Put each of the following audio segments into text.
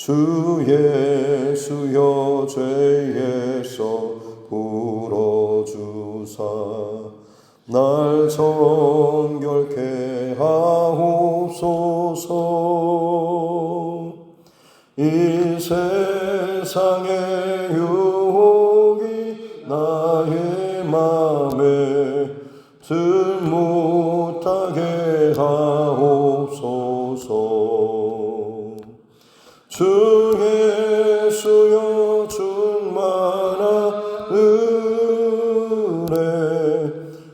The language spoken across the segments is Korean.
주 예수여 죄에서 풀어주사 날 정결케 하옵소서. 이 세상의 유혹이 나의 맘에 들 못하게 하옵소서. 주 예수여 충만한 은혜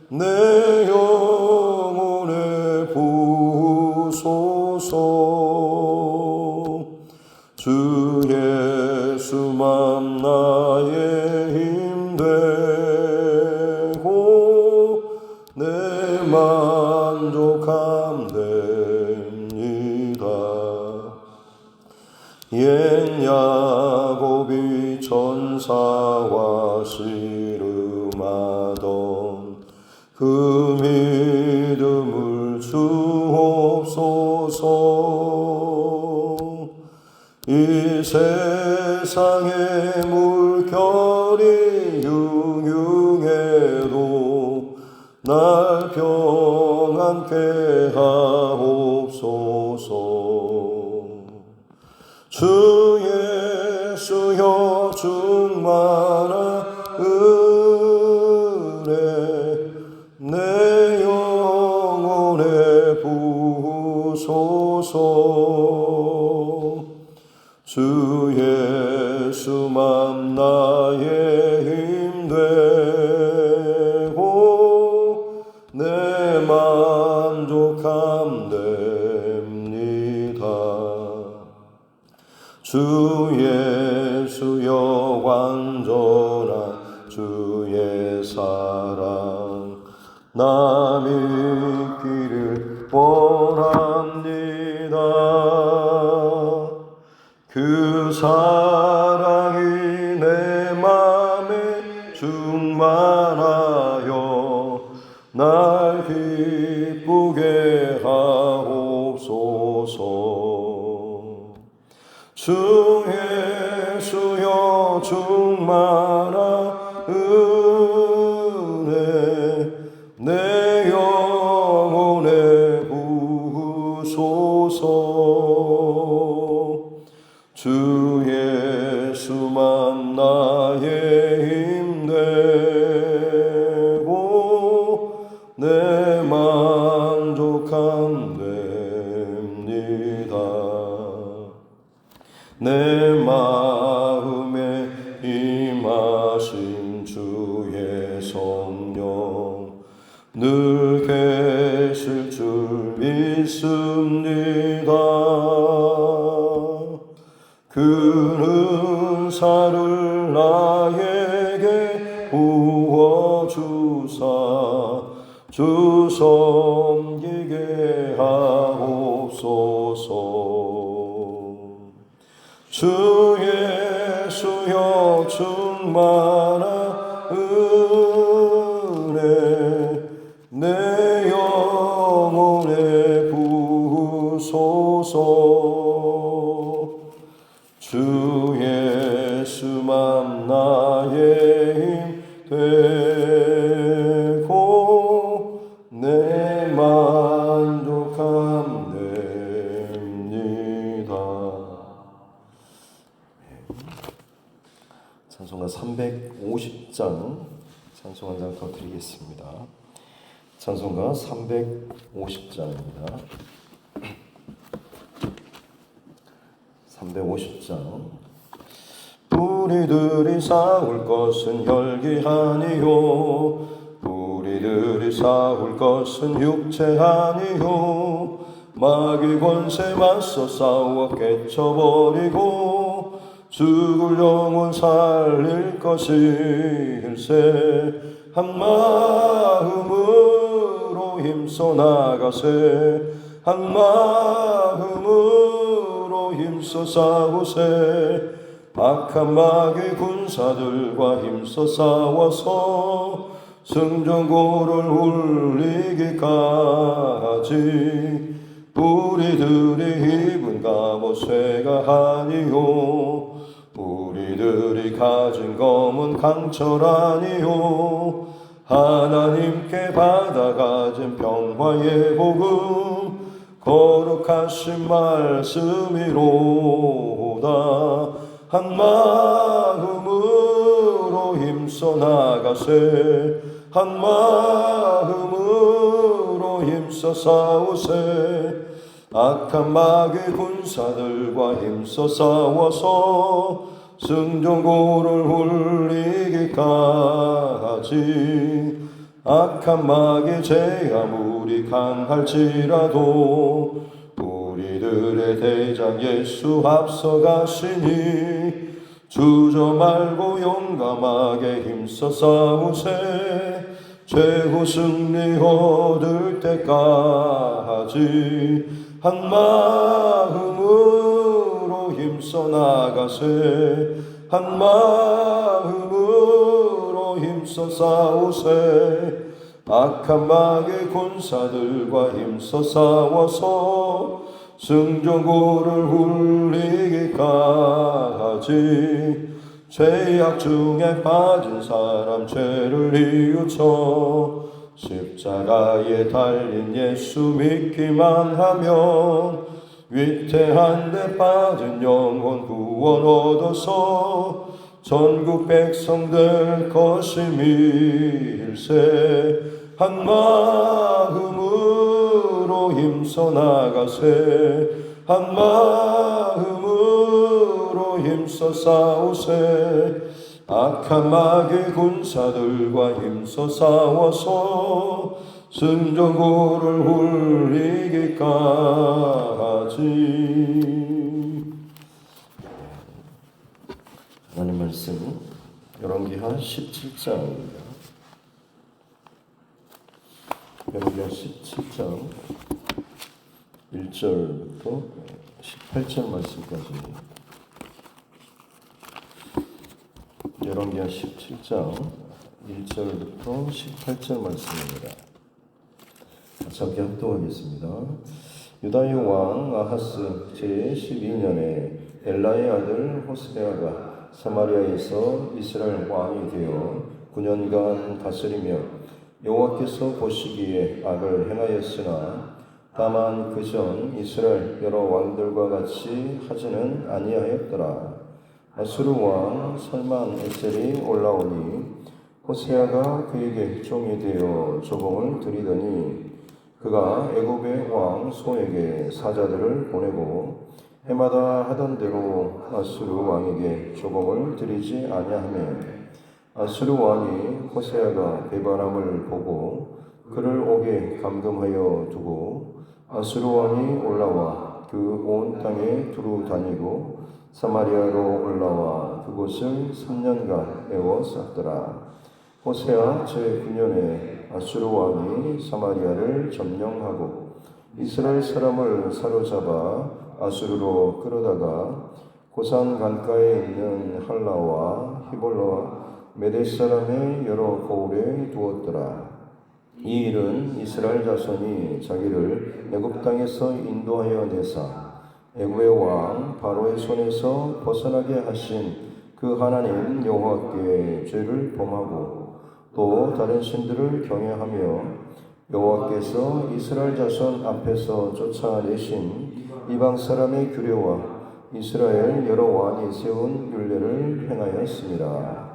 내 영혼에 부으소서. 주 예수만 나의 힘 되고 내 만족함 됩니다. 옛 야곱이 천사와 씨름하던 그 믿음을 주옵소서. 이 세상의 물결이 융융해도 날 평안케 하옵소서. 주 예수여 충만한 은혜 내 영혼에 부으소서. 주 예수만 나의 힘 되고 내 만족함 됩니다. 주 예수여 완전한 주의 사랑 나 믿기를 원합니다. 그 사랑이 내 맘에 충만하여 날 기쁘게 하옵소서. 주 예수여 충만한 은혜 내 영혼에 부으소서. 주 예수만 나의 힘 되고 내 만족함 됩니다. 내 마음에 임하신 주의 성령 늘 계실 줄 믿습니다. 그 은사를 나에게 부어주사 주 섬기게 하옵소서. 주 예수여 충만한 은혜 내 영혼에 부으소서. 주 예수만 나의 힘 되고 내 만족함 됩니다. 찬송가 350장 찬송 한 장 더 드리겠습니다. 찬송가 350장입니다. 350장. 우리들이 싸울 것은 혈기 아니요 우리들이 싸울 것은 육체 아니요 마귀 권세 맞서 싸워 깨쳐버리고 죽을 영혼 살릴 것일세. 한 마음으로 힘써 나가세. 한 마음으로 힘써 싸우세. 악한 마귀 군사들과 힘써 싸워서 승전고를 울리기까지 우리들이 입은 우리는 갑옷쇠가 아니요 우리들이 가진 검은 강철 아니요 하나님께 받아가진 평화의 복음 거룩하신 말씀이로다 한 마음으로 힘써 나가세 한 마음으로 힘써 싸우세 악한 마귀 군사들과 힘써 싸워서 승전고를 훌리기까지 악한 마귀 제 아무리 강할지라도 우리들의 대장 예수 앞서가시니 주저 말고 용감하게 힘써 싸우세 최후 승리 얻을 때까지 한 마음으로 힘써 나가세 한 마음으로 힘써 싸우세 악한 마귀 군사들과 힘써 싸워서 승전고를 훌리기까지 죄악 중에 빠진 사람 죄를 뉘우쳐 십자가에 달린 예수 믿기만 하면 위태한 데 빠진 영혼 구원 얻어서 전국 백성 될 것임일세 한 마음으로 힘써 나가세 한 마음으로 힘써 싸우세 악한 마귀 군사들과 힘써 싸워서 승전고를 훌리기까지. 하나님 말씀 열왕기하 17장입니다. 열왕기하 17장 1절부터 18절 말씀까지. 열왕기하 17장 1절부터 18절 말씀입니다. 같이 함께 합독하겠습니다. 유다의 왕 아하스 제12년에 엘라의 아들 호세아가 사마리아에서 이스라엘 왕이 되어 9년간 다스리며 여호와께서 보시기에 악을 행하였으나 다만 그전 이스라엘 여러 왕들과 같이 하지는 아니하였더라. 아수르 왕 살만 에셀이 올라오니 호세아가 그에게 종이 되어 조공을 드리더니 그가 애굽의 왕 소에게 사자들을 보내고 해마다 하던 대로 아수르 왕에게 조공을 드리지 아니하며 아수르 왕이 호세아가 배반함을 보고 그를 옥에 감금하여 두고 아수르 왕이 올라와 그 온 땅에 두루 다니고 사마리아로 올라와 그곳을 3년간 에워쌌더라. 호세아 제9년에 아수르 왕이 사마리아를 점령하고 이스라엘 사람을 사로잡아 아수르로 끌어다가 고산 강가에 있는 할라와 히볼라와 메대 사람의 여러 고을에 두었더라. 이 일은 이스라엘 자손이 자기를 애굽 땅에서 인도하여 내사 애굽의 왕 바로의 손에서 벗어나게 하신 그 하나님 여호와께 죄를 범하고 또 다른 신들을 경외하며 여호와께서 이스라엘 자손 앞에서 쫓아내신 이방 사람의 규례와 이스라엘 여러 왕이 세운 율례를 행하였습니다.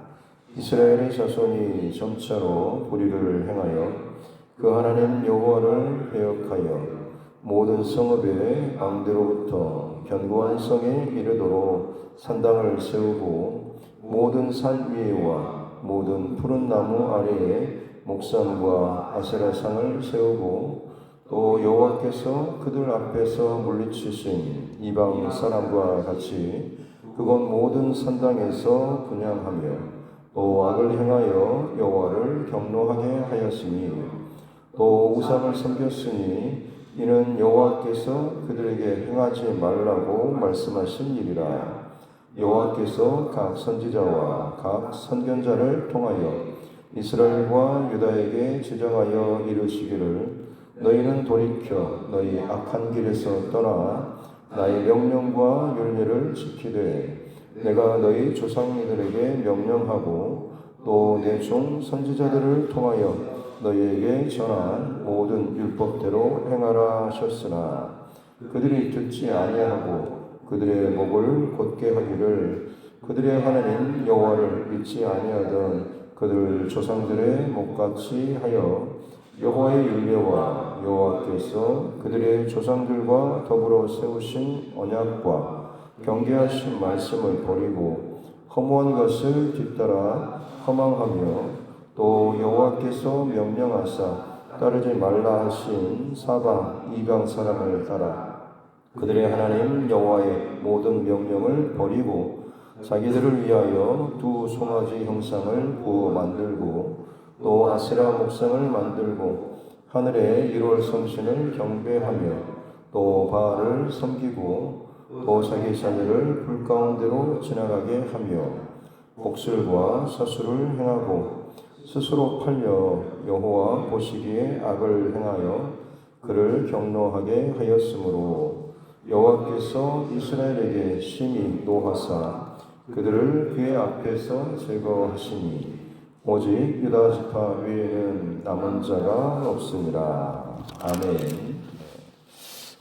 이스라엘의 자손이 점차로 불의를 행하여 그 하나님 여호와를 배역하여 모든 성읍의 왕대로부터 견고한 성에 이르도록 산당을 세우고 모든 산 위에와 모든 푸른 나무 아래에 목산과 아세라상을 세우고 또 여호와께서 그들 앞에서 물리치신 이방 사람과 같이 그곳 모든 산당에서 분향하며 또 악을 행하여 여호와를 경노하게 하였으니 또 우상을 섬겼으니 이는 여호와께서 그들에게 행하지 말라고 말씀하신 일이라. 여호와께서 각 선지자와 각 선견자를 통하여 이스라엘과 유다에게 지정하여 이르시기를 너희는 돌이켜 너희 악한 길에서 떠나 나의 명령과 윤례를 지키되 내가 너희 조상들에게 명령하고 또 내 종 선지자들을 통하여 너희에게 전한 모든 율법대로 행하라 하셨으나 그들이 듣지 아니하고 그들의 목을 곧게 하기를 그들의 하나님 여호와를 믿지 아니하던 그들 조상들의 목같이 하여 여호와의 율례와 여호와께서 그들의 조상들과 더불어 세우신 언약과 경계하신 말씀을 버리고 허무한 것을 뒤따라 허망하며 또 여호와께서 명령하사 따르지 말라 하신 사방 이방 사람을 따라 그들의 하나님 여호와의 모든 명령을 버리고 자기들을 위하여 두 송아지 형상을 구워 만들고 또 아세라 목상을 만들고 하늘의 1월 성신을 경배하며 또 바알을 섬기고 또 자기 자녀를 불 가운데로 지나가게 하며 복술과 사술을 행하고 스스로 팔려 여호와 보시기에 악을 행하여 그를 경노하게 하였으므로 여호와께서 이스라엘에게 심히 노하사 그들을 그의 앞에서 제거하시니 오직 유다 지파 외에는 남은 자가 없으니라. 아멘.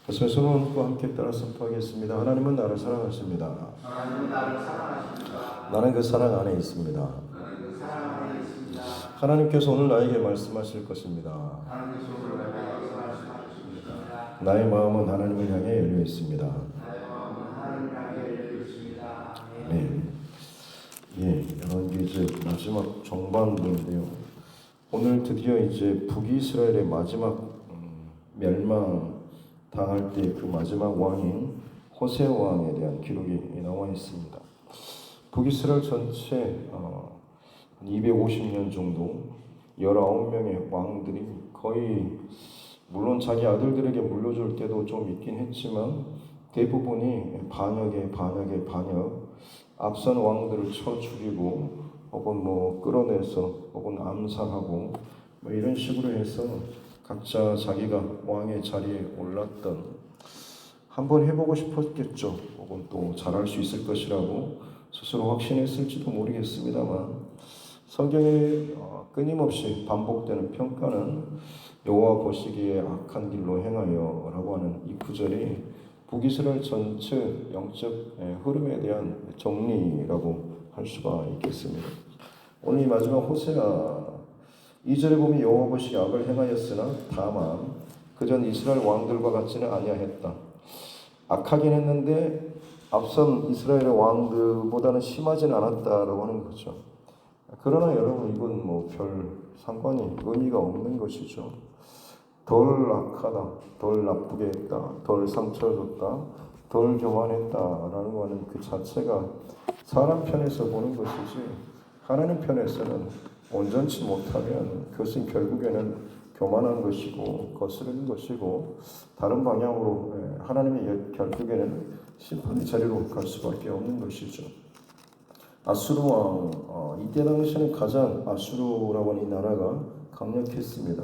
그래서 손과 함께 따라 선포하겠습니다. 하나님은 나를 사랑하십니다. 나는 그 사랑 안에 있습니다. 하나님께서 오늘 나에게 말씀하실 것입니다. 나의 마음은 하나님을 향해 열려 있습니다. 네. 예, 여러분 이제 마지막 정반부인데요. 오늘 드디어 이제 북이스라엘의 마지막 멸망 당할 때 그 마지막 왕인 호세 왕에 대한 기록이 나와 있습니다. 북이스라엘 전체 250년 정도 19명의 왕들이 거의 물론 자기 아들들에게 물려줄 때도 좀 있긴 했지만 대부분이 반역에 반역 앞선 왕들을 쳐 죽이고 혹은 끌어내서 혹은 암살하고 이런 식으로 해서 각자 자기가 왕의 자리에 올랐던 한번 해보고 싶었겠죠. 혹은 또 잘할 수 있을 것이라고 스스로 확신했을지도 모르겠습니다만 성경에 끊임없이 반복되는 평가는 여호와 보시기에 악한 길로 행하여 라고 하는 이 구절이 북이스라엘 전체 영적 흐름에 대한 정리라고 할 수가 있겠습니다. 오늘 이 마지막 호세아 2절에 보면 여호와 보시기에 악을 행하였으나 다만 그전 이스라엘 왕들과 같지는 아니하였다. 악하긴 했는데 앞선 이스라엘의 왕들보다는 심하지는 않았다라고 하는 거죠. 그러나 여러분 이건 별 상관이 의미가 없는 것이죠. 덜 악하다, 덜 나쁘게 했다, 덜 상처를 줬다, 덜 교만했다라는 거는 그 자체가 사람 편에서 보는 것이지 하나님 편에서는 온전치 못하면 그것은 결국에는 교만한 것이고 거스르는 것이고 다른 방향으로 하나님의 결국에는 심판의 자리로 갈 수밖에 없는 것이죠. 아수르 왕 이때 당시에는 가장 아수르라고 하는 이 나라가 강력했습니다.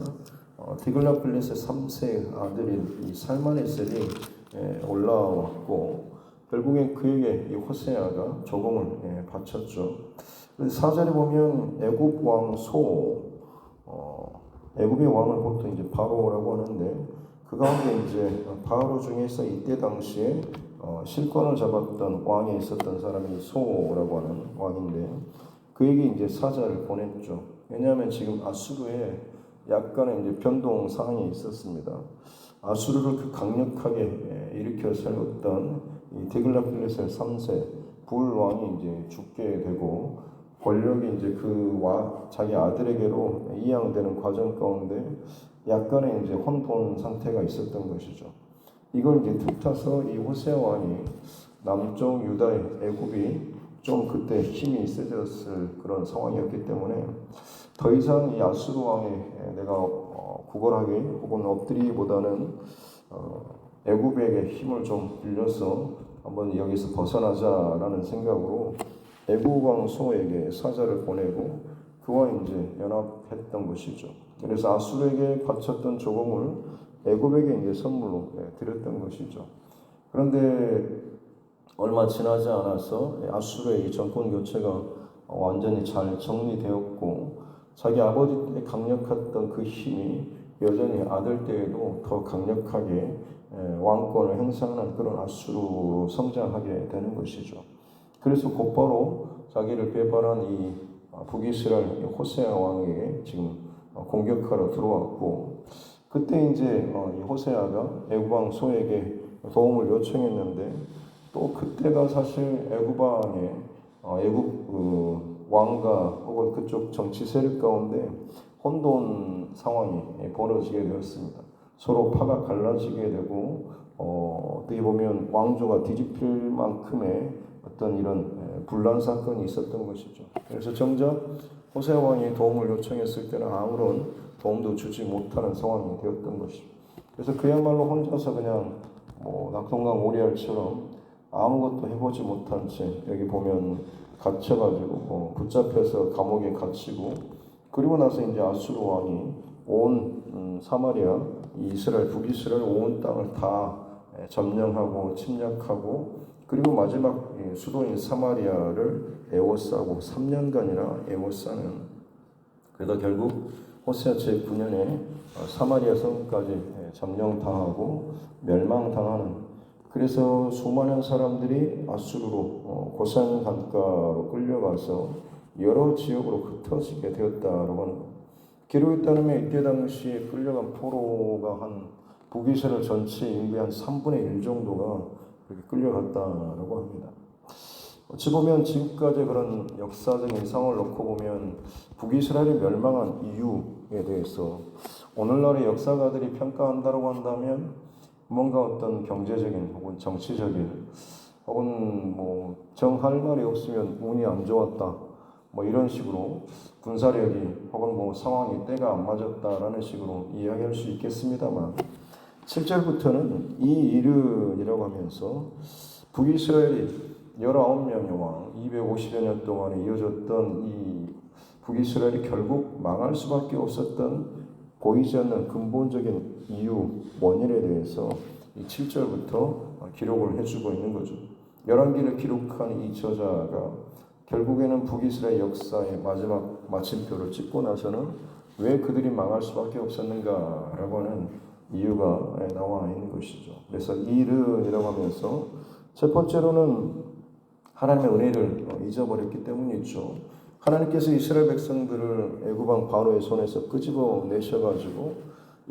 디글라필레스의 3세 아들인 이 살마네셀이 올라왔고 결국엔 그에게 이 호세아가 조공을 바쳤죠. 4절에 보면 애굽 왕 애굽의 왕을 보통 이제 바로라고 하는데 그 가운데 이제 바로 중에서 이때 당시에 실권을 잡았던 왕에 있었던 사람이 소라고 하는 왕인데 그에게 이제 사자를 보냈죠. 왜냐하면 지금 아수르에 약간의 이제 변동 사항이 있었습니다. 아수르를 그 강력하게 일으켜 세웠던 이 디글라필레셀 3세 불 왕이 이제 죽게 되고 권력이 이제 자기 아들에게로 이양되는 과정 가운데 약간의 이제 혼돈 상태가 있었던 것이죠. 이걸 이제 틈타서 이 호세아 왕이 남쪽 유다의 애굽이 좀 그때 힘이 세졌을 그런 상황이었기 때문에 더 이상 이 아수르 왕에 내가 구걸하기 혹은 엎드리기보다는 애굽에게 힘을 좀 빌려서 한번 여기서 벗어나자라는 생각으로 애굽 왕 소에게 사자를 보내고 그와 이제 연합했던 것이죠. 그래서 아수르에게 바쳤던 조공을 애굽에게 이제 선물로 드렸던 것이죠. 그런데 얼마 지나지 않아서 아수르의 이 정권 교체가 완전히 잘 정리되었고 자기 아버지 때 강력했던 그 힘이 여전히 아들 때에도 더 강력하게 왕권을 행사하는 그런 아수르로 성장하게 되는 것이죠. 그래서 곧바로 자기를 배반한 이 북이스라엘 호세아 왕에게 지금 공격하러 들어왔고, 그때 이제 이 호세아가 애굽 왕 소에게 도움을 요청했는데, 또 그때가 사실 애굽 왕의 애굽 왕과 혹은 그쪽 정치 세력 가운데 혼돈 상황이 벌어지게 되었습니다. 서로 파가 갈라지게 되고 어떻게 보면 왕조가 뒤집힐 만큼의 어떤 이런 분란 사건이 있었던 것이죠. 그래서 정작 호세 왕이 도움을 요청했을 때는 아무런 도움도 주지 못하는 상황이 되었던 것이죠. 그래서 그야말로 혼자서 그냥 낙동강 오리알처럼 아무것도 해보지 못한 채 여기 보면 갇혀가지고 붙잡혀서 감옥에 갇히고, 그리고 나서 이제 아수르 왕이 온 사마리아, 이스라엘 북이스라엘 온 땅을 다 점령하고 침략하고, 그리고 마지막 수도인 사마리아를 에워싸고 3년간이나 에워싸는, 그래서 결국 호세아 제9년에 사마리아 성까지 점령당하고 멸망당하는, 그래서 수많은 사람들이 아수르로 고산 강가로 끌려가서 여러 지역으로 흩어지게 되었다라고 하는 것. 기록에 따르면 이때 당시에 끌려간 포로가 한 북이스라엘 전체 인구의 한 3분의 1 정도가 그렇게 끌려갔다라고 합니다. 어찌 보면 지금까지 그런 역사적인 상황을 놓고 보면 북이스라엘이 멸망한 이유에 대해서 오늘날의 역사가들이 평가한다고 한다면 뭔가 어떤 경제적인 혹은 정치적인 혹은 정할 말이 없으면 운이 안 좋았다 이런 식으로 군사력이 혹은 상황이 때가 안 맞았다라는 식으로 이야기할 수 있겠습니다만, 7절부터는 이 일은이라고 하면서 북이스라엘이 19명의 왕 250여 년 동안에 이어졌던 이 북이스라엘이 결국 망할 수밖에 없었던 보이지 않는 근본적인 이유, 원인에 대해서 이 7절부터 기록을 해주고 있는 거죠. 열왕기를 기록한 이 저자가 결국에는 북이스라엘 역사의 마지막 마침표를 찍고 나서는 왜 그들이 망할 수밖에 없었는가라고 하는 이유가 나와 있는 것이죠. 그래서 일은이라고 하면서 첫 번째로는 하나님의 은혜를 잊어버렸기 때문이죠. 하나님께서 이스라엘 백성들을 애굽 왕 바로의 손에서 끄집어 내셔가지고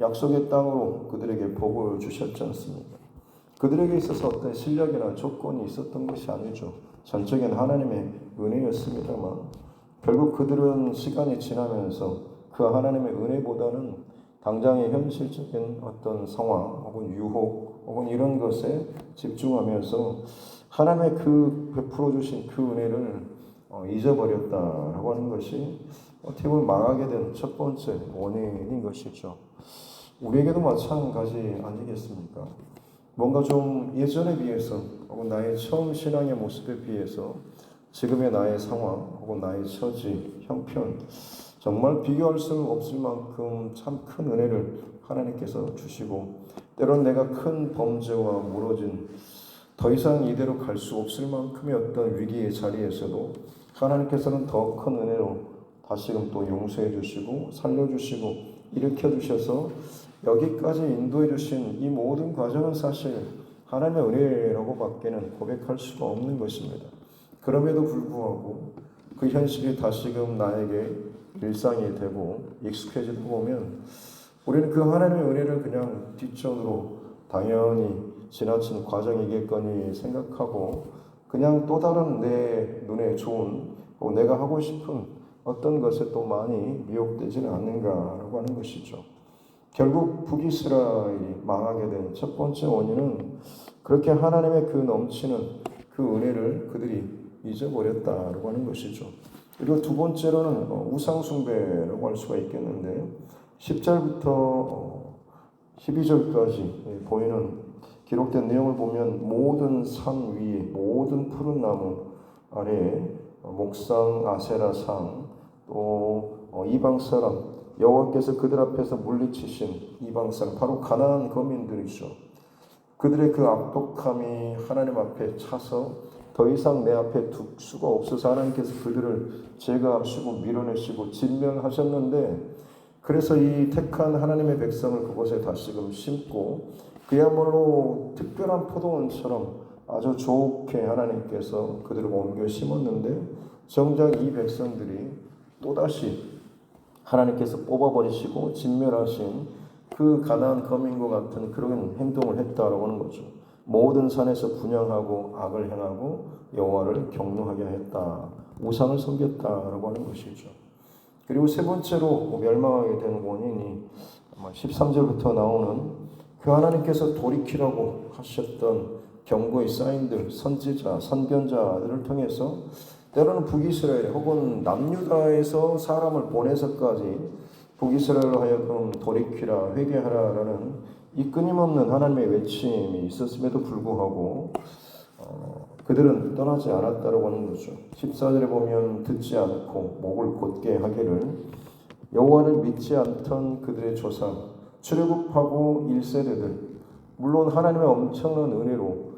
약속의 땅으로 그들에게 복을 주셨지 않습니까? 그들에게 있어서 어떤 실력이나 조건이 있었던 것이 아니죠. 전적인 하나님의 은혜였습니다만, 결국 그들은 시간이 지나면서 그 하나님의 은혜보다는 당장의 현실적인 어떤 상황 혹은 유혹 혹은 이런 것에 집중하면서 하나님의 그 베풀어 주신 그 은혜를 잊어버렸다라고 하는 것이 어떻게 보면 망하게 된 첫 번째 원인인 것이죠. 우리에게도 마찬가지 아니겠습니까? 뭔가 좀 예전에 비해서 혹은 나의 처음 신앙의 모습에 비해서 지금의 나의 상황 혹은 나의 처지, 형편, 정말 비교할 수 없을 만큼 참 큰 은혜를 하나님께서 주시고, 때론 내가 큰 범죄와 무너진 더 이상 이대로 갈 수 없을 만큼의 어떤 위기의 자리에서도 하나님께서는 더 큰 은혜로 다시금 또 용서해 주시고 살려주시고 일으켜 주셔서 여기까지 인도해 주신 이 모든 과정은 사실 하나님의 은혜라고 밖에는 고백할 수가 없는 것입니다. 그럼에도 불구하고 그 현실이 다시금 나에게 일상이 되고 익숙해지다 보면 우리는 그 하나님의 은혜를 그냥 뒷전으로 당연히 지나친 과정이겠거니 생각하고 그냥 또 다른 내 눈에 좋은 내가 하고 싶은 어떤 것에 또 많이 미혹되지는 않는가라고 하는 것이죠. 결국 북이스라엘이 망하게 된 첫 번째 원인은 그렇게 하나님의 그 넘치는 그 은혜를 그들이 잊어버렸다라고 하는 것이죠. 그리고 두 번째로는 우상숭배라고 할 수가 있겠는데 10절부터 12절까지 보이는 기록된 내용을 보면 모든 산 위에 모든 푸른 나무 아래에 목상 아세라상 또 이방 사람 여호와께서 그들 앞에서 물리치신 이방 사람 바로 가나안 거민들이죠. 그들의 그 악독함이 하나님 앞에 차서 더 이상 내 앞에 둘 수가 없어서 하나님께서 그들을 제거하시고 밀어내시고 진멸하셨는데, 그래서 이 택한 하나님의 백성을 그곳에 다시금 심고 그야말로 특별한 포도원처럼 아주 좋게 하나님께서 그들을 옮겨 심었는데, 정작 이 백성들이 또다시 하나님께서 뽑아버리시고 진멸하신 그 가나안 거민과 같은 그런 행동을 했다라고 하는 거죠. 모든 산에서 분향하고 악을 행하고 여호와를 경노하게 했다. 우상을 섬겼다라고 하는 것이죠. 그리고 세 번째로 멸망하게 된 원인이 13절부터 나오는 그 하나님께서 돌이키라고 하셨던 경고의 사인들, 선지자, 선견자들을 통해서 때로는 북이스라엘 혹은 남유다에서 사람을 보내서까지 북이스라엘로 하여금 돌이키라 회개하라라는 이 끊임없는 하나님의 외침이 있었음에도 불구하고 그들은 떠나지 않았다고 하는 거죠. 14절에 보면 듣지 않고 목을 곧게 하기를 여호와를 믿지 않던 그들의 조상 출애굽하고 1세대들, 물론 하나님의 엄청난 은혜로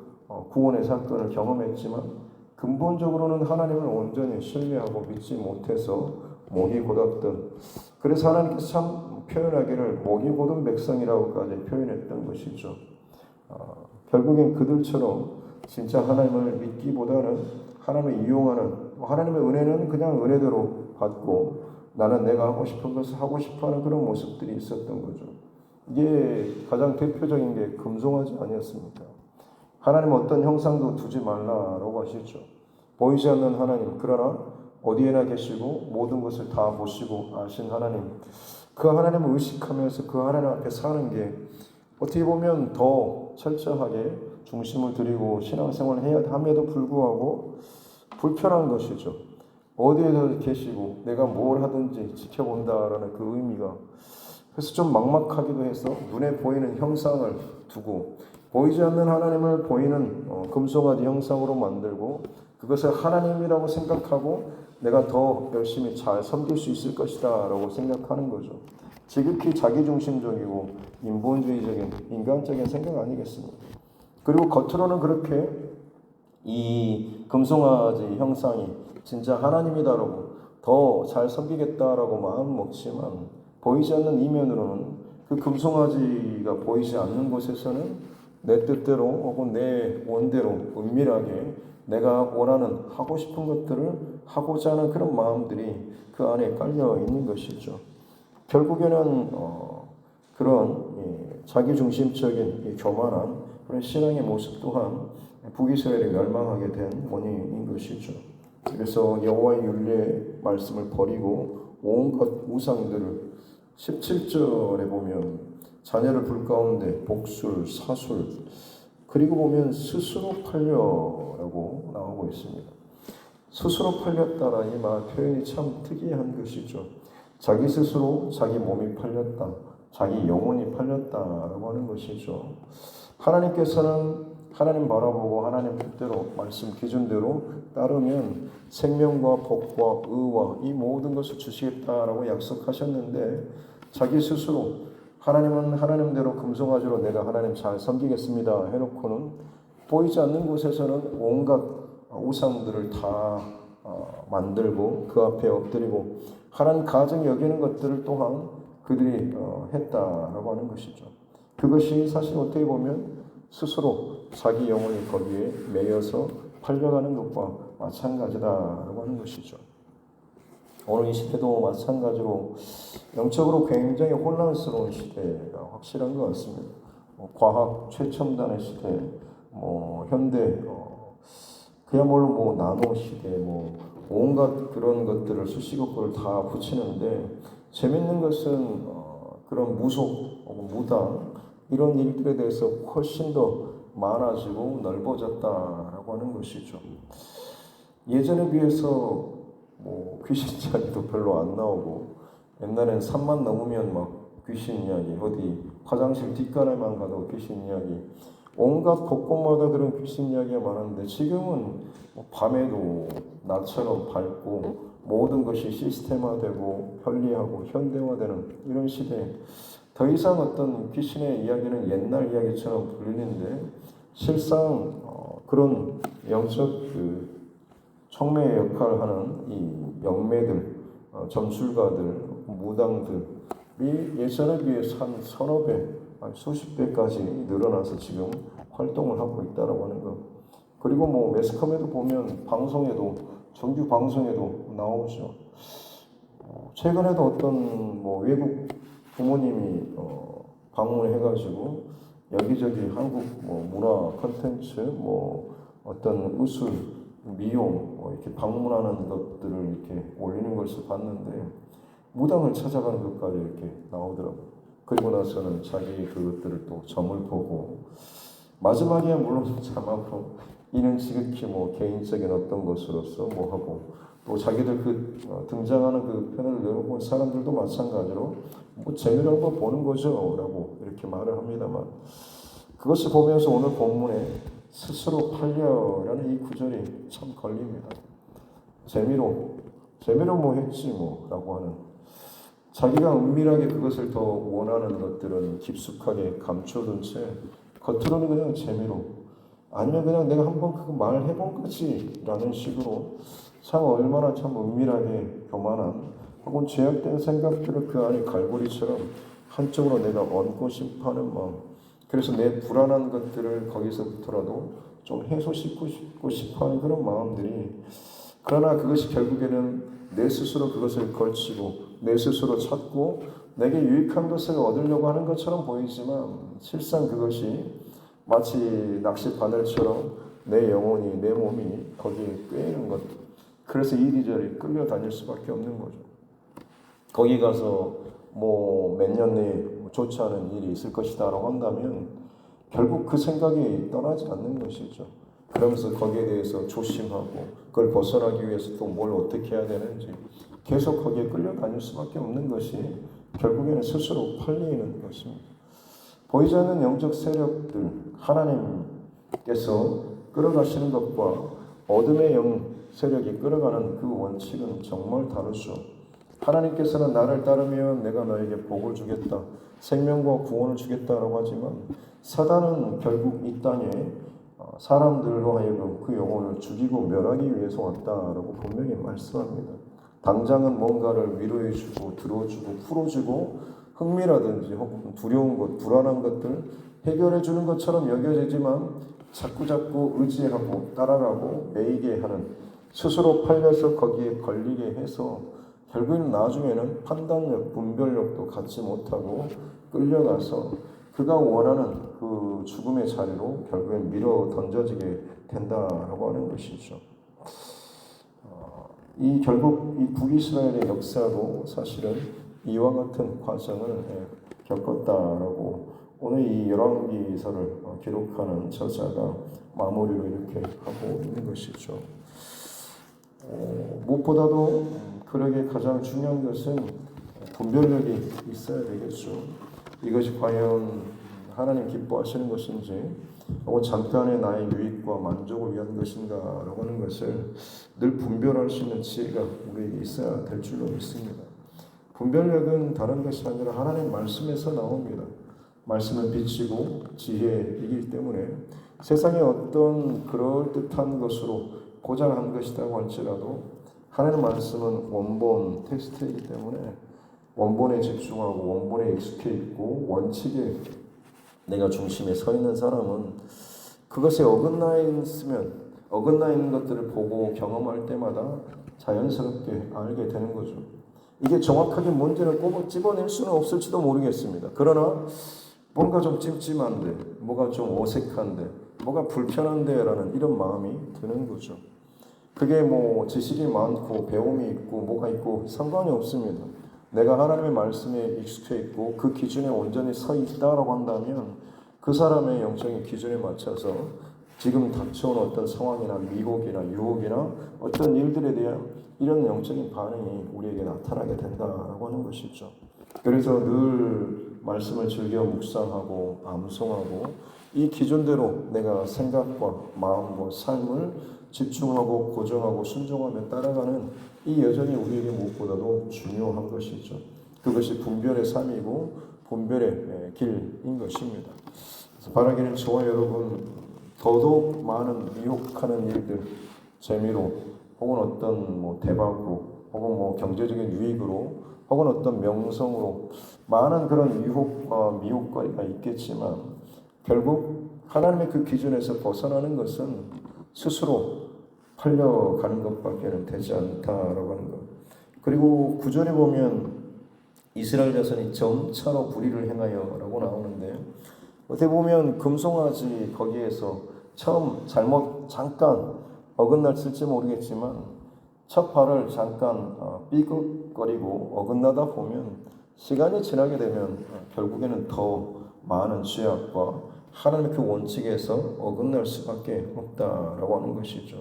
구원의 사건을 경험했지만 근본적으로는 하나님을 온전히 신뢰하고 믿지 못해서 목이 곧았던, 그래서 하나님께서 참 표현하기를 목이 곧은 백성이라고까지 표현했던 것이죠. 결국엔 그들처럼 진짜 하나님을 믿기보다는 하나님을 이용하는, 하나님의 은혜는 그냥 은혜대로 받고 나는 내가 하고 싶은 것을 하고 싶어하는 그런 모습들이 있었던 거죠. 이게 가장 대표적인 게 금송아지 아니었습니까? 하나님 어떤 형상도 두지 말라라고 하시죠. 보이지 않는 하나님, 그러나 어디에나 계시고 모든 것을 다 보시고 아신 하나님, 그 하나님을 의식하면서 그 하나님 앞에 사는 게 어떻게 보면 더 철저하게 중심을 들이고 신앙생활을 해야 함에도 불구하고 불편한 것이죠. 어디에서 계시고 내가 뭘 하든지 지켜본다라는 그 의미가, 그래서 좀 막막하기도 해서 눈에 보이는 형상을 두고 보이지 않는 하나님을 보이는 금송아지 형상으로 만들고 그것을 하나님이라고 생각하고 내가 더 열심히 잘 섬길 수 있을 것이다 라고 생각하는 거죠. 지극히 자기중심적이고 인본주의적인 인간적인 생각 아니겠습니까? 그리고 겉으로는 그렇게 이 금송아지 형상이 진짜 하나님이다라고 더 잘 섬기겠다라고 마음 먹지만 보이지 않는 이면으로는 그 금송아지가 보이지 않는 곳에서는 내 뜻대로 혹은 내 원대로 은밀하게 내가 원하는 하고 싶은 것들을 하고자 하는 그런 마음들이 그 안에 깔려 있는 것이죠. 결국에는 그런 자기중심적인 교만한 그런 신앙의 모습 또한 북이스라엘이 멸망하게 된 원인인 것이죠. 그래서 여호와의 율례의 말씀을 버리고 온갖 우상들을 17절에 보면 자녀를 불 가운데 복술, 사술, 그리고 보면 스스로 팔려라고 나오고 있습니다. 스스로 팔렸다라 이 말 표현이 참 특이한 것이죠. 자기 스스로 자기 몸이 팔렸다, 자기 영혼이 팔렸다라고 하는 것이죠. 하나님께서는 하나님 바라보고 하나님 뜻대로 말씀 기준대로 따르면 생명과 복과 의와 이 모든 것을 주시겠다라고 약속하셨는데 자기 스스로 하나님은 하나님대로 금송아지로 내가 하나님 잘 섬기겠습니다 해놓고는 보이지 않는 곳에서는 온갖 우상들을 다 만들고 그 앞에 엎드리고 하나님 가정 여기는 것들을 또한 그들이 했다라고 하는 것이죠. 그것이 사실 어떻게 보면 스스로 자기 영혼이 거기에 매여서 팔려가는 것과 마찬가지다라고 하는 것이죠. 오늘 이 시대도 마찬가지로 영적으로 굉장히 혼란스러운 시대가 확실한 것 같습니다. 과학 최첨단의 시대, 현대, 그야말로 나노 시대, 온갖 그런 것들을 수식어를 다 붙이는데 재밌는 것은 그런 무속, 무당 이런 일들에 대해서 훨씬 더 많아지고 넓어졌다라고 하는 것이죠. 예전에 비해서 귀신 이야기도 별로 안 나오고 옛날엔 3만 넘으면 막 귀신 이야기, 어디 화장실 뒷간에만 가도 귀신 이야기, 온갖 곳곳마다 그런 귀신 이야기가 많았는데 지금은 밤에도 낮처럼 밝고 모든 것이 시스템화되고 편리하고 현대화되는 이런 시대에 더 이상 어떤 귀신의 이야기는 옛날 이야기처럼 들리는데 실상 그런 영적 촉매 역할을 하는 이 영매들, 점술가들, 무당들이 예전에 비해서 한 서너 배, 수십 배까지 늘어나서 지금 활동을 하고 있다라고 하는 것. 그리고 뭐 매스컴에도 보면 방송에도 정규 방송에도 나오죠. 최근에도 어떤 뭐 외국 부모님이 방문해가지고 여기저기 한국 뭐 문화 콘텐츠 뭐 어떤 의술 미용 이렇게 방문하는 것들을 이렇게 올리는 것을 봤는데 무당을 찾아가는 것까지 이렇게 나오더라고요. 그리고 나서는 자기 그것들을 또 점을 보고 마지막에 물론 자막으로 이는 지극히 뭐 개인적인 어떤 것으로서 뭐 하고 또 자기들 등장하는 그 편을 내려본 사람들도 마찬가지로 뭐 재미로 한번 보는 거죠 라고 이렇게 말을 합니다만 그것을 보면서 오늘 본문에 스스로 팔려라는 이 구절이 참 걸립니다. 재미로 뭐 했지 뭐 라고 하는 자기가 은밀하게 그것을 더 원하는 것들은 깊숙하게 감춰둔 채 겉으로는 그냥 재미로 아니면 그냥 내가 한번 그거 말해본 거지 라는 식으로 참 얼마나 참 은밀하게 교만한 혹은 죄악된 생각들을 그 안에 갈고리처럼 한쪽으로 내가 얹고 싶어하는 마음 그래서 내 불안한 것들을 거기서부터라도 좀 해소시키고 싶어하는 그런 마음들이 그러나 그것이 결국에는 내 스스로 그것을 걸치고 내 스스로 찾고 내게 유익한 것을 얻으려고 하는 것처럼 보이지만 실상 그것이 마치 낚시 바늘처럼 내 영혼이 내 몸이 거기에 꿰이는 것 그래서 이리저리 끌려다닐 수밖에 없는 거죠. 거기 가서 뭐 몇 년 내에 좋지 않은 일이 있을 것이다 라고 한다면 결국 그 생각이 떠나지 않는 것이죠. 그러면서 거기에 대해서 조심하고 그걸 벗어나기 위해서 또 뭘 어떻게 해야 되는지 계속 거기에 끌려다닐 수밖에 없는 것이 결국에는 스스로 팔리는 것입니다. 보이지 않는 영적 세력들 하나님께서 끌어가시는 것과 어둠의 영 세력이 끌어가는 그 원칙은 정말 다르죠. 하나님께서는 나를 따르면 내가 너에게 복을 주겠다. 생명과 구원을 주겠다라고 하지만 사단은 결국 이 땅에 사람들로 하여금 그 영혼을 죽이고 멸하기 위해서 왔다라고 분명히 말씀합니다. 당장은 뭔가를 위로해주고 들어주고 풀어주고 흥미라든지 혹은 두려운 것, 불안한 것들 해결해주는 것처럼 여겨지지만 자꾸자꾸 의지하고 따라가고 매이게 하는 스스로 팔려서 거기에 걸리게 해서 결국에는 나중에는 판단력, 분별력도 갖지 못하고 끌려가서 그가 원하는 그 죽음의 자리로 결국엔 밀어 던져지게 된다라고 하는 것이죠. 결국 이 북이스라엘의 역사도 사실은 이와 같은 과정을 겪었다라고 오늘 이 열왕기서를 기록하는 저자가 마무리로 이렇게 하고 있는 것이죠. 무엇보다도 그러게 가장 중요한 것은 분별력이 있어야 되겠죠. 이것이 과연 하나님 기뻐하시는 것인지 혹은 잠깐의 나의 유익과 만족을 위한 것인가라고 하는 것을 늘 분별할 수 있는 지혜가 우리에게 있어야 될 줄로 믿습니다. 분별력은 다른 것이 아니라 하나님 말씀에서 나옵니다. 말씀은 빛이고 지혜이기 때문에 세상의 어떤 그럴듯한 것으로 고장한 것이라고 할지라도 하나님 말씀은 원본 텍스트이기 때문에 원본에 집중하고 원본에 익숙해 있고 원칙에 내가 중심에 서 있는 사람은 그것에 어긋나 있는 것들을 보고 경험할 때마다 자연스럽게 알게 되는 거죠. 이게 정확하게 문제를 꼭 집어낼 수는 없을지도 모르겠습니다. 그러나 뭔가 좀 찜찜한데, 뭐가 좀 어색한데, 뭐가 불편한데 라는 이런 마음이 드는 거죠. 그게 뭐 지식이 많고 배움이 있고 뭐가 있고 상관이 없습니다. 내가 하나님의 말씀에 익숙해 있고 그 기준에 온전히 서 있다라고 한다면 그 사람의 영적인 기준에 맞춰서 지금 닥쳐온 어떤 상황이나 미혹이나 유혹이나 어떤 일들에 대한 이런 영적인 반응이 우리에게 나타나게 된다라고 하는 것이죠. 그래서 늘 말씀을 즐겨 묵상하고 암송하고 이 기준대로 내가 생각과 마음과 삶을 집중하고 고정하고 순종하며 따라가는 이 여정이 우리에게 무엇보다도 중요한 것이죠. 그것이 분별의 삶이고 분별의 길인 것입니다. 그래서 바라기는 저와 여러분 더더욱 많은 유혹하는 일들, 재미로 혹은 어떤 대박으로 혹은 경제적인 유익으로 혹은 어떤 명성으로 많은 그런 유혹과 미혹거리가 있겠지만 결국 하나님의 그 기준에서 벗어나는 것은 스스로 팔려가는 것밖에는 되지 않다라고 하는 것. 그리고 구절에 보면 이스라엘 자손이 점차로 불의를 행하여라고 나오는데 어떻게 보면 금송아지 거기에서 처음 잘못 잠깐 어긋났을지 모르겠지만 첫 발을 잠깐 삐걱거리고 어긋나다 보면 시간이 지나게 되면 결국에는 더 많은 죄악과 하나님의 그 원칙에서 어긋날 수밖에 없다라고 하는 것이죠.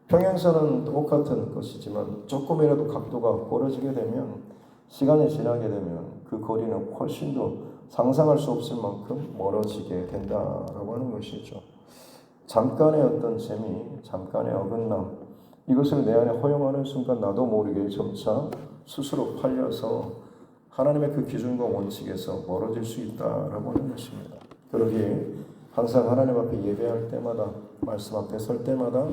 평행선은 똑같은 것이지만 조금이라도 각도가 벌어지게 되면 시간이 지나게 되면 그 거리는 훨씬 더 상상할 수 없을 만큼 멀어지게 된다라고 하는 것이죠. 잠깐의 어떤 재미, 잠깐의 어긋남, 이것을 내 안에 허용하는 순간 나도 모르게 점차 스스로 팔려서 하나님의 그 기준과 원칙에서 멀어질 수 있다라고 하는 것입니다. 그러기에 항상 하나님 앞에 예배할 때마다, 말씀 앞에 설 때마다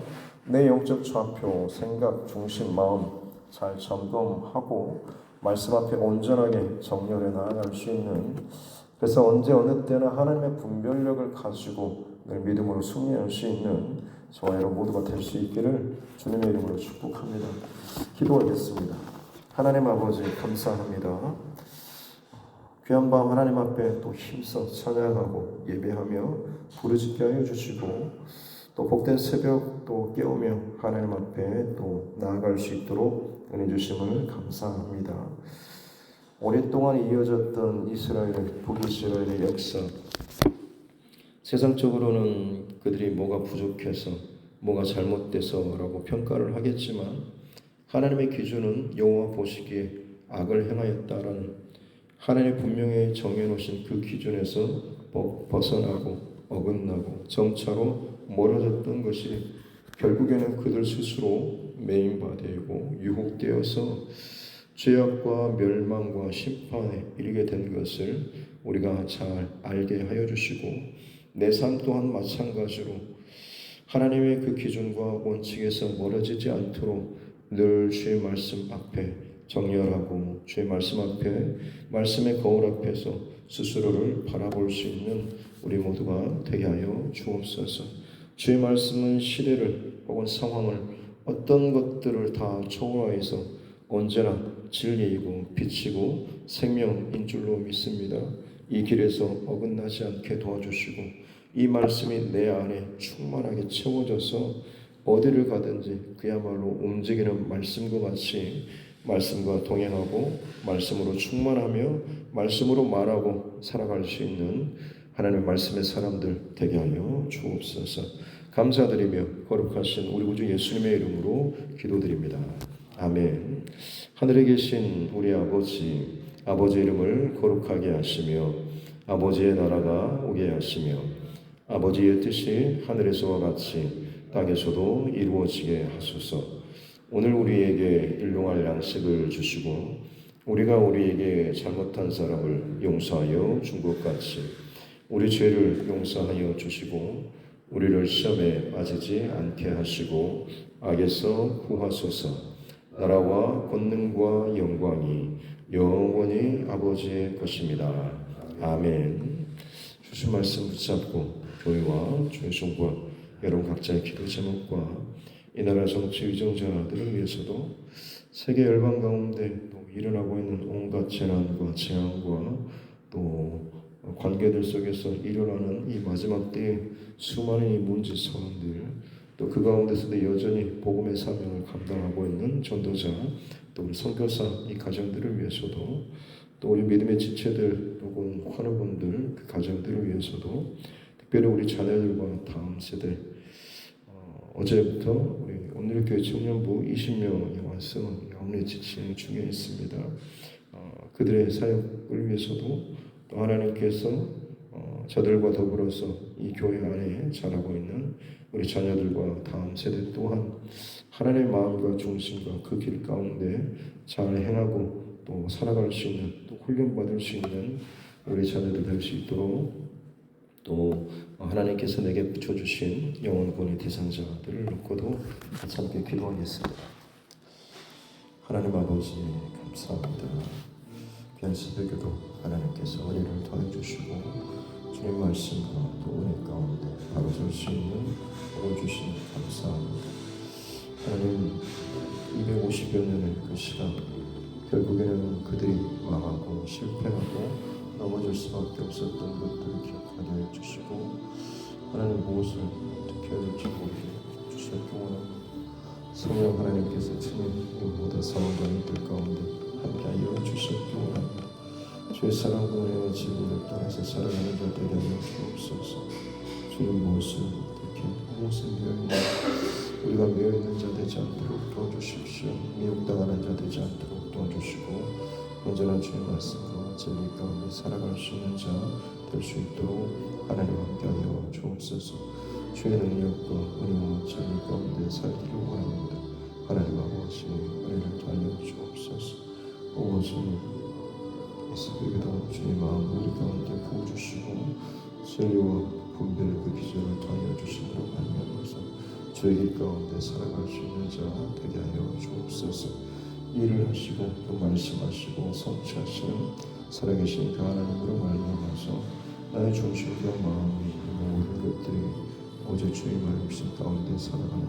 내 영적 좌표, 생각, 중심, 마음 잘 점검하고 말씀 앞에 온전하게 정렬해 나아갈 수 있는, 그래서 언제 어느 때나 하나님의 분별력을 가지고 늘 믿음으로 승리할 수 있는 저와 여러분 모두가 될 수 있기를 주님의 이름으로 축복합니다. 기도하겠습니다. 하나님 아버지 감사합니다. 귀한 밤 하나님 앞에 또 힘써 찬양하고 예배하며 부르짖게 하여 주시고 또 복된 새벽 또 깨우며 하나님 앞에 또 나아갈 수 있도록 은혜 주심을 감사합니다. 오랫동안 이어졌던 북이스라엘의 역사, 세상적으로는 그들이 뭐가 부족해서 뭐가 잘못돼서라고 평가를 하겠지만 하나님의 기준은 여호와 보시기에 악을 행하였다라는 하나님의 분명히 정해놓으신 그 기준에서 벗어나고 어긋나고 점차로 멀어졌던 것이 결국에는 그들 스스로 메인바되고 유혹되어서 죄악과 멸망과 심판에 이르게 된 것을 우리가 잘 알게 하여 주시고 내 삶 또한 마찬가지로 하나님의 그 기준과 원칙에서 멀어지지 않도록 늘 주의 말씀 앞에 정렬하고 주의 말씀 앞에 말씀의 거울 앞에서 스스로를 바라볼 수 있는 우리 모두가 되게 하여 주옵소서. 주의 말씀은 시대를 혹은 상황을 어떤 것들을 다 초월해서 언제나 진리이고 빛이고 생명인 줄로 믿습니다. 이 길에서 어긋나지 않게 도와주시고 이 말씀이 내 안에 충만하게 채워져서 어디를 가든지 그야말로 움직이는 말씀과 같이 말씀과 동행하고 말씀으로 충만하며 말씀으로 말하고 살아갈 수 있는 하나님의 말씀의 사람들 되게 하여 주옵소서. 감사드리며 거룩하신 우리 구주 예수님의 이름으로 기도드립니다. 아멘. 하늘에 계신 우리 아버지, 아버지 이름을 거룩하게 하시며 아버지의 나라가 오게 하시며 아버지의 뜻이 하늘에서와 같이 땅에서도 이루어지게 하소서. 오늘 우리에게 일용할 양식을 주시고 우리가 우리에게 잘못한 사람을 용서하여 준 것 같이 우리 죄를 용서하여 주시고 우리를 시험에 빠지지 않게 하시고 악에서 구하소서. 나라와 권능과 영광이 영원히 아버지의 것입니다. 아멘. 주신 말씀 붙잡고 교회와 주의 종과 여러분 각자의 기도 제목과 이 나라 정치 의정자들을 위해서도 세계 열방 가운데 또 일어나고 있는 온갖 재난과 재앙과 또 관계들 속에서 일어나는 이 마지막 때에 수많은 이 문제 사원들, 또 그 가운데서도 여전히 복음의 사명을 감당하고 있는 전도자, 또 우리 선교사 이 가정들을 위해서도, 또 우리 믿음의 지체들 혹은 환우분들 그 가정들을 위해서도, 특별히 우리 자녀들과 다음 세대, 어제부터 우리 오늘교회 청년부 20명이 와서 영혼의 지침 중에 있습니다. 그들의 사역을 위해서도 또 하나님께서 저들과 더불어서 이 교회 안에 자라고 있는 우리 자녀들과 다음 세대 또한 하나님의 마음과 중심과 그 길 가운데 잘 행하고 또 살아갈 수 있는 또 훈련받을 수 있는 우리 자녀들 될 수 있도록 또 하나님께서 내게 붙여주신 영혼권의 대상자들을 놓고도 함께 기도하겠습니다. 하나님 아버지 감사합니다. 귀한 새벽에도 하나님께서 은혜를 더해주시고 주님 말씀과 또 은혜 가운데 바로 설 수 있는 복을 주시니 감사합니다. 하나님 250여 년의 그 시간 결국에는 그들이 망하고 실패하고 넘어질 수밖에 없었던 것들을 기억하게 해주시고 하나님 무엇을 어떻게 해야 될지 모르게 주셨기 원합니다. 성령 하나님께서 친히 이 모든 상황과 일들 가운데 함께하여 주셨기 원합니다. 주의 사랑과 은혜와 진리를 따라서 살아가는 자 되게 하여 주옵소서. 주님 무엇을 어떻게 무엇을 매여있는 우리가 매여있는 자 되지 않도록 도와주십시오. 미혹당하는 자 되지 않도록 도와주시고 언제나 주의 말씀과 진리 가운데 살아갈 수 있는 자 될 수 있도록 하나님 함께하여 주옵소서. 주의 능력과 은혜와 진리 가운데 살기를 원합니다. 하나님 아버지 은혜를 달려 주옵소서. 오직 이 새벽에도 주의 마음 우리 가운데 부어주시고 진리와 분별의 그 비전을 더하여 주시므로 말미암아서 주의 길 가운데 살아갈 수 있는 자 되게 하여 주옵소서. 일을 하시고 또 말씀하시고 성취하시는 살아계신 그 하나님으로 말미암아서 나의 중심과 마음이 모든 것들이 오직 주의 말씀 가운데 살아가는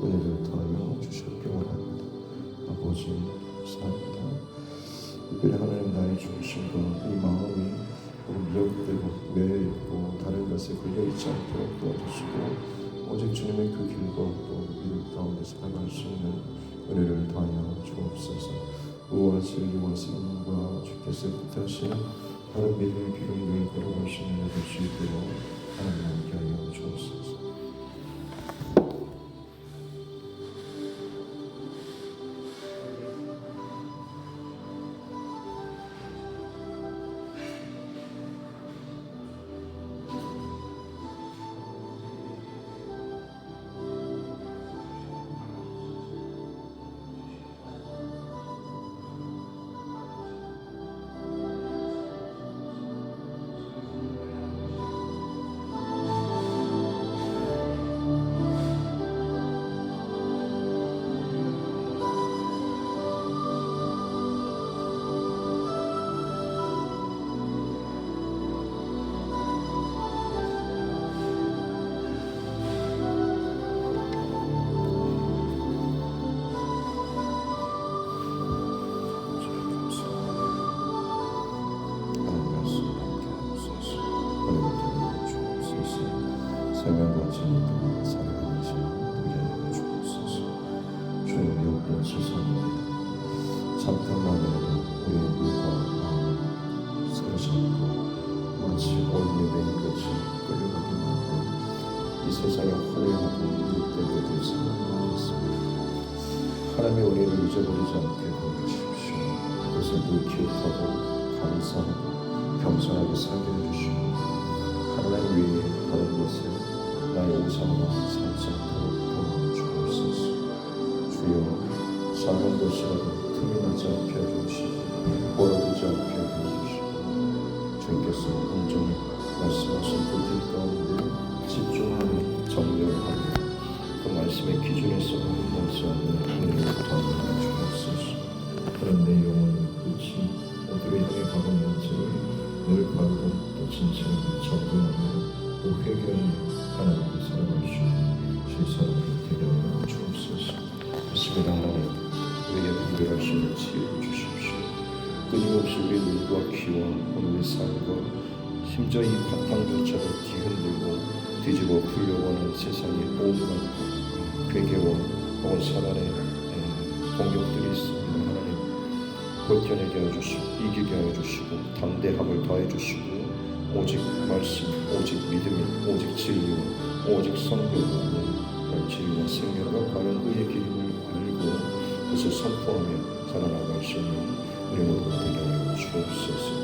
은혜를 더하여 주셨기 원합니다. 아버지 감사합니다. 특별히 하나님 나의 중심과 이 마음이 미혹되고 매여있고 다른 것에 걸려있지 않도록 도와주시고 오직 주님의 그 길과 또 이 가운데 살아갈 수 있는 은혜를 더하여 주옵소서. 의와 진리와 사랑과 주께서 뜻하신 바른 믿음의 길을 걸어갈 수 있는 될 수 있도록 하나님 함께 하여 주옵소서. 생명과 진리로 살아가는 시간 되게 하여 주옵소서. 주의 미혹된 세상입니다. 잠깐만이라도 우리의 눈과 마음을 사로잡고 마치 어린이 매일같이 끌려가게 만든 이 세상의 화려하고 미혹된 것을 생각하겠습니다. 하나님의 은혜를 잊어버리지 않게 도와주십시오. 그것을 늘 기억하고 감사하고 겸손하게 살게 해주시고 하나님 위에 다른 것을 나의 우상으로 삼지 않도록 도와주옵소서. 주여 작은 것이라도 틈이 나지 않게 해주시고 벌어지지 않게 해주시고 주님께서 온전히 말씀하신 그 길 가운데 집중하며 정렬하며 그 말씀의 기준에서 흠나지 않는 은혜를 더하여 주옵소서. 그런 내 영혼의 끝이 어디로 향해 가봤는지를 늘 바르고 또 진실하게 적응하며 또 회개하며 하나님께 살아갈 수 있는 실사람을 되게 하여 주옵소서. 그렇습니다. 하나님 우리에게 분별하시는 지혜를 주십시오. 끊임없이 우리 눈과 귀와 오늘의 삶과 심지어 이 바탕조차도 뒤흔들고 뒤집어 풀려고 하는 세상의 온갖 괴계와 혹은 사단의 공격들이 있습니다. 하나님 버텨내게 하여 주시고 이기게 하여 주시고 담대함을 더해 주시고 오직 말씀, 오직 믿음이, 오직 진리와 오직 성경과 진리와 생명과 바른 의의 길임을 알고 그것을 선포하며 살아나갈 수 있는 우리 모두가 되게 하여 주옵소서.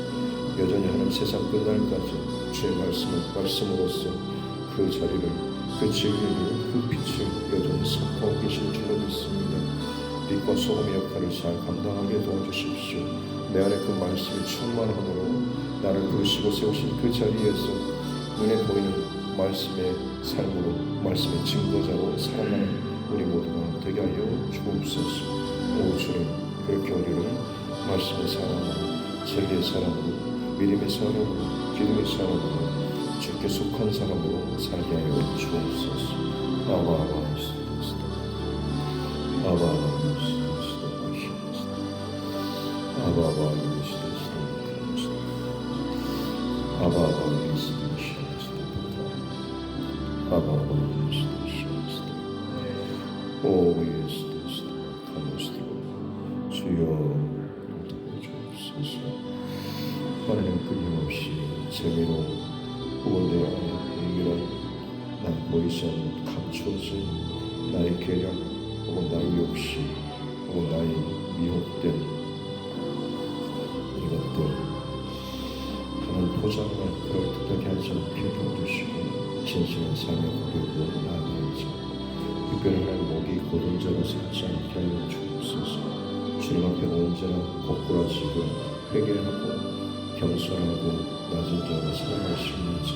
여전히 하는 세상 끝날까지 주의 말씀으로써 그 자리를, 그 진리를, 그 빛을 여전히 선포하고 계신 줄로 믿습니다. 빛과 소금의 역할을 잘 감당하게 도와주십시오. 내 안에 그 말씀이 충만함으로 나를 부르시고 세우신 그 자리에서 눈에 보이는 말씀의 삶으로, 말씀의 증거자로 살아가는 우리 모두가 되게 하여 주옵소서. 오 주님, 그렇게 우리를 말씀의 사람으로, 진리의 사람으로, 믿음의 사람으로, 기도의 사람으로, 주께 속한 사람으로 살게 하여 주옵소서. 아바 오 예수 그리스도 감사드리고 주여 주옵소서. 하나님 끊임없이 재미로 혹은 내 안에 이런 난 보이지 않는 감추어진 나의 계략 혹은 나의 욕심 혹은 나의 미혹된 이것들 하나님 포장을 그럴듯하게 하지 않게 도와주시고 진실한 삶의 고백으로 나아가야지. 특별히 하나님 목이 곧은 자로 살지 않게 하여 주옵소서. 주님 앞에 언제나 고꾸라지고 회개하고 겸손하고 낮은 자로 살아갈 수 있는 자